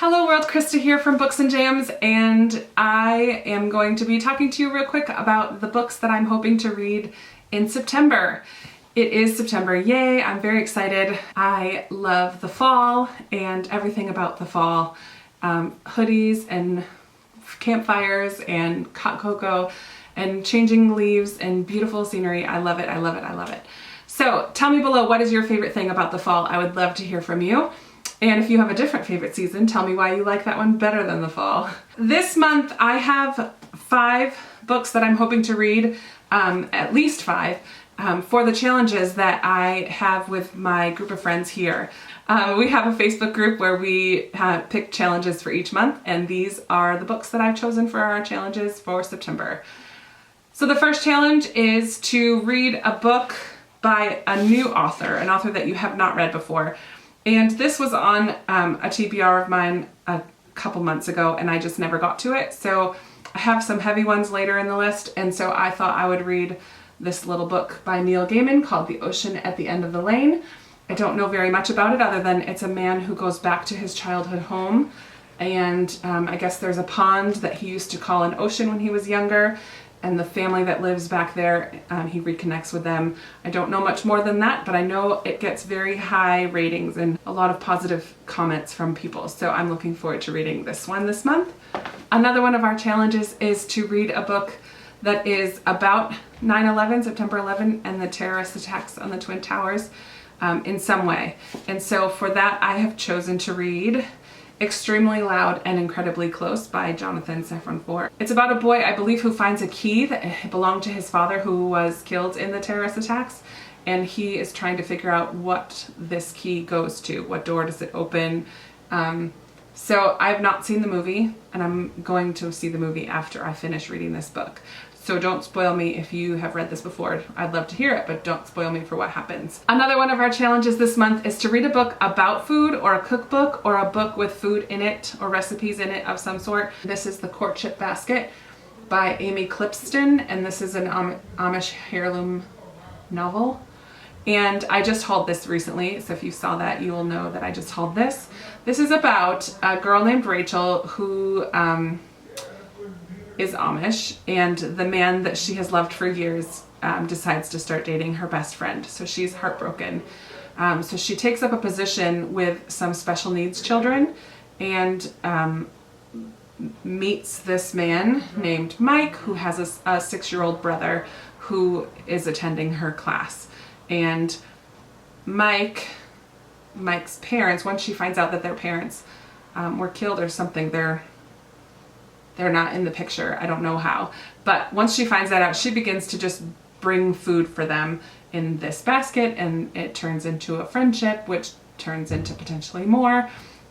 Hello world, Krista here from Books and Jams, and I am going to be talking to you real quick about the books that I'm hoping to read in September. It is September, yay, I'm very excited. I love the fall and everything about the fall. Hoodies and campfires and hot cocoa and changing leaves and beautiful scenery. I love it, I love it, I love it. So tell me below, what is your favorite thing about the fall? I would love to hear from you. And if you have a different favorite season, tell me why you like that one better than the fall. This month I have 5 books that I'm hoping to read, at least 5, for the challenges that I have with my group of friends here. We have a Facebook group where we pick challenges for each month, and these are the books that I've chosen for our challenges for September. So the first challenge is to read a book by a new author, an author that you have not read before. And this was on a TBR of mine a couple months ago, and I just never got to it. So I have some heavy ones later in the list, and so I thought I would read this little book by Neil Gaiman called The Ocean at the End of the Lane. I don't know very much about it other than it's a man who goes back to his childhood home, and I guess there's a pond that he used to call an ocean when he was younger, and the family that lives back there, he reconnects with them. I don't know much more than that, but I know it gets very high ratings and a lot of positive comments from people, so I'm looking forward to reading this one this month. Another one of our challenges is to read a book that is about 9/11, September 11, and the terrorist attacks on the Twin Towers in some way. And so for that, I have chosen to read Extremely Loud and Incredibly Close by Safran Foer. It's about a boy, I believe, who finds a key that belonged to his father who was killed in the terrorist attacks, and he is trying to figure out what this key goes to. What door does it open? So I've not seen the movie, and I'm going to see the movie after I finish reading this book. So don't spoil me if you have read this before. I'd love to hear it, but don't spoil me for what happens. Another one of our challenges this month is to read a book about food, or a cookbook, or a book with food in it or recipes in it of some sort. This is the Courtship basket by Amy Clipston, and this is an Amish heirloom novel. And I just hauled this recently, so if you saw that, you will know that I just hauled this. This is about a girl named Rachel who is Amish, and the man that she has loved for years decides to start dating her best friend. So she's heartbroken. So she takes up a position with some special needs children and meets this man named Mike, who has a 6-year-old brother who is attending her class. And Mike's parents, once she finds out that their parents were killed or something, they're not in the picture. I don't know how. But once she finds that out, she begins to just bring food for them in this basket, and it turns into a friendship, which turns into potentially more.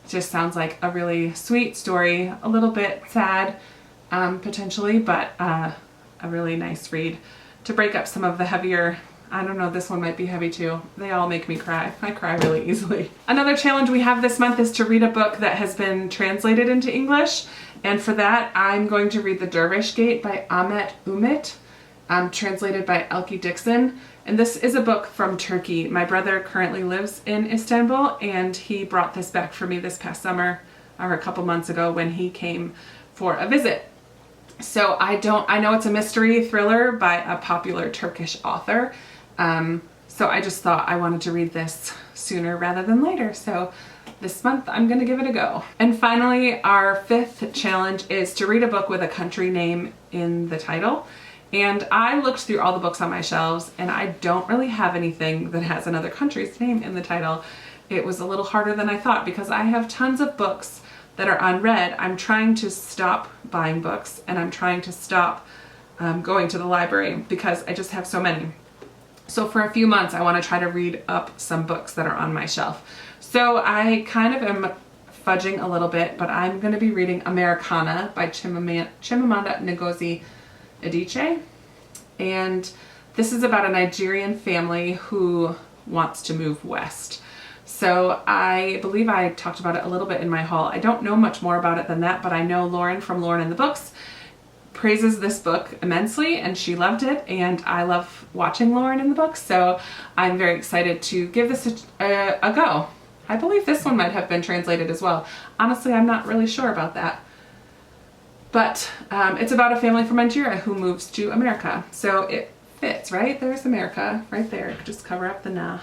It just sounds like a really sweet story, a little bit sad, potentially, but a really nice read to break up some of the heavier. I don't know, this one might be heavy too. They all make me cry. I cry really easily. Another challenge we have this month is to read a book that has been translated into English. And for that, I'm going to read The Dervish Gate by Ahmet Umet, translated by Elke Dixon. And this is a book from Turkey. My brother currently lives in Istanbul, and he brought this back for me this past summer, or a couple months ago when he came for a visit. So I know it's a mystery thriller by a popular Turkish author. So I just thought I wanted to read this sooner rather than later. So this month I'm gonna give it a go. And finally, our 5th challenge is to read a book with a country name in the title. And I looked through all the books on my shelves, and I don't really have anything that has another country's name in the title. It was a little harder than I thought because I have tons of books that are unread. I'm trying to stop buying books, and I'm trying to stop going to the library because I just have so many. So for a few months, I want to try to read up some books that are on my shelf. So I kind of am fudging a little bit, but I'm going to be reading Americanah by Chimamanda Ngozi Adichie. And this is about a Nigerian family who wants to move west. So I believe I talked about it a little bit in my haul. I don't know much more about it than that, but I know Lauren from Lauren in the Books praises this book immensely, and she loved it, and I love watching Lauren in the Books, so I'm very excited to give this a go. I believe this one might have been translated as well. Honestly, I'm not really sure about that. But it's about a family from Nigeria who moves to America. So it fits, right? There's America right there. Just cover up the nah.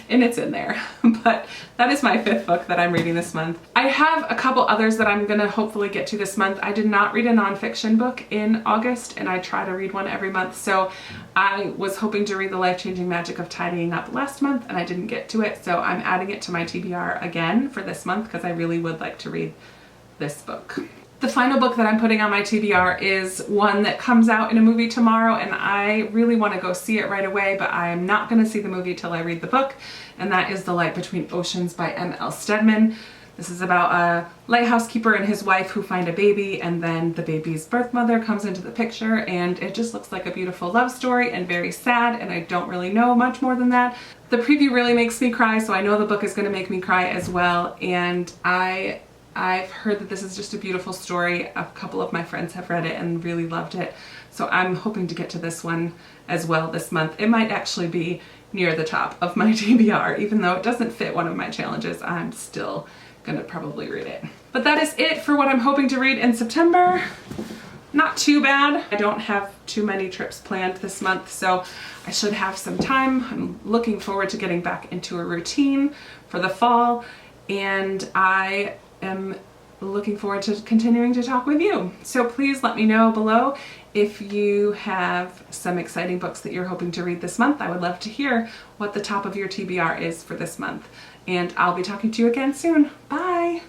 And it's in there. But that is my 5th book that I'm reading this month. I have a couple others that I'm gonna hopefully get to this month. I did not read a nonfiction book in August, and I try to read one every month. So I was hoping to read The Life-Changing Magic of Tidying Up last month, and I didn't get to it. So I'm adding it to my TBR again for this month because I really would like to read this book. The final book that I'm putting on my TBR is one that comes out in a movie tomorrow, and I really want to go see it right away, but I'm not going to see the movie till I read the book, and that is The Light Between Oceans by M.L. Stedman. This is about a lighthouse keeper and his wife who find a baby, and then the baby's birth mother comes into the picture, and it just looks like a beautiful love story and very sad, and I don't really know much more than that. The preview really makes me cry, so I know the book is going to make me cry as well, and I've heard that this is just a beautiful story. A couple of my friends have read it and really loved it. So I'm hoping to get to this one as well this month. It might actually be near the top of my TBR, even though it doesn't fit one of my challenges. I'm still gonna probably read it. But that is it for what I'm hoping to read in September. Not too bad. I don't have too many trips planned this month, so I should have some time. I'm looking forward to getting back into a routine for the fall, and I am looking forward to continuing to talk with you. So please let me know below if you have some exciting books that you're hoping to read this month. I would love to hear what the top of your TBR is for this month. And I'll be talking to you again soon. Bye!